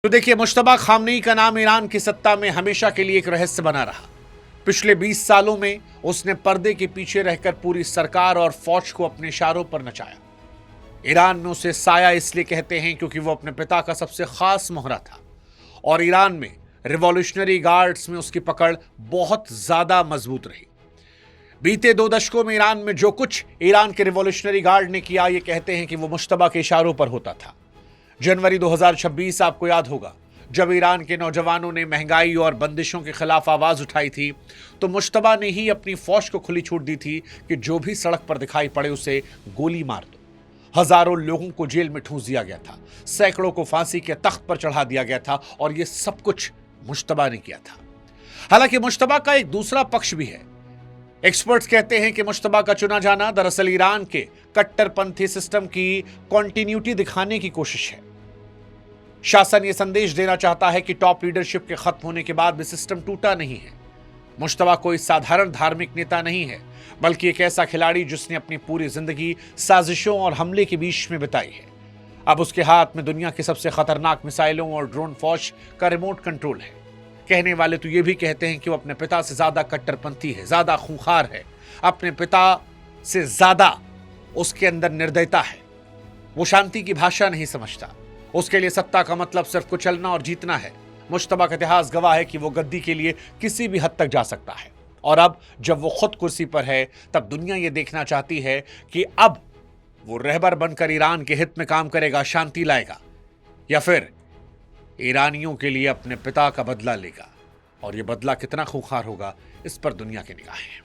तो देखिए, मुश्तबा खामनेई का नाम ईरान की सत्ता में हमेशा के लिए एक रहस्य बना रहा। पिछले 20 सालों में उसने पर्दे के पीछे रहकर पूरी सरकार और फौज को अपने इशारों पर नचाया। ईरान में उसे साया इसलिए कहते हैं क्योंकि वो अपने पिता का सबसे खास मोहरा था और ईरान में रिवॉल्यूशनरी गार्ड्स में उसकी पकड़ बहुत ज्यादा मजबूत रही। बीते 2 दशकों में ईरान में जो कुछ ईरान के रिवॉल्यूशनरी गार्ड ने किया, ये कहते हैं कि वो मुश्तबा के इशारों पर होता था। जनवरी 2026 आपको याद होगा, जब ईरान के नौजवानों ने महंगाई और बंदिशों के खिलाफ आवाज उठाई थी, तो मुश्तबा ने ही अपनी फौज को खुली छूट दी थी कि जो भी सड़क पर दिखाई पड़े उसे गोली मार दो। हजारों लोगों को जेल में ठूंस दिया गया था, सैकड़ों को फांसी के तख्त पर चढ़ा दिया गया था और यह सब कुछ मुश्तबा ने किया था। हालांकि मुश्तबा का एक दूसरा पक्ष भी है। एक्सपर्ट्स कहते हैं कि मुश्तबा का चुना जाना दरअसल ईरान के कट्टरपंथी सिस्टम की कॉन्टिन्यूटी दिखाने की कोशिश है। शासन यह संदेश देना चाहता है कि टॉप लीडरशिप के खत्म होने के बाद भी सिस्टम टूटा नहीं है। मुश्तबा कोई साधारण धार्मिक नेता नहीं है, बल्कि एक ऐसा खिलाड़ी जिसने अपनी पूरी जिंदगी साजिशों और हमले के बीच में बिताई है। अब उसके हाथ में दुनिया की सबसे खतरनाक मिसाइलों और ड्रोन फौज का रिमोट कंट्रोल है। कहने वाले तो ये भी कहते हैं कि वो अपने पिता से ज्यादा कट्टरपंथी है, ज्यादा खूंखार है, अपने पिता से ज्यादा उसके अंदर निर्दयता है। वो शांति की भाषा नहीं समझता। उसके लिए सत्ता का मतलब सिर्फ कुचलना और जीतना है। मुश्तबा का इतिहास गवाह है कि वो गद्दी के लिए किसी भी हद तक जा सकता है और अब जब वो खुद कुर्सी पर है, तब दुनिया ये देखना चाहती है कि अब वो रहबर बनकर ईरान के हित में काम करेगा, शांति लाएगा, या फिर ईरानियों के लिए अपने पिता का बदला लेगा। और ये बदला कितना खूंखार होगा, इस पर दुनिया की निगाहें हैं।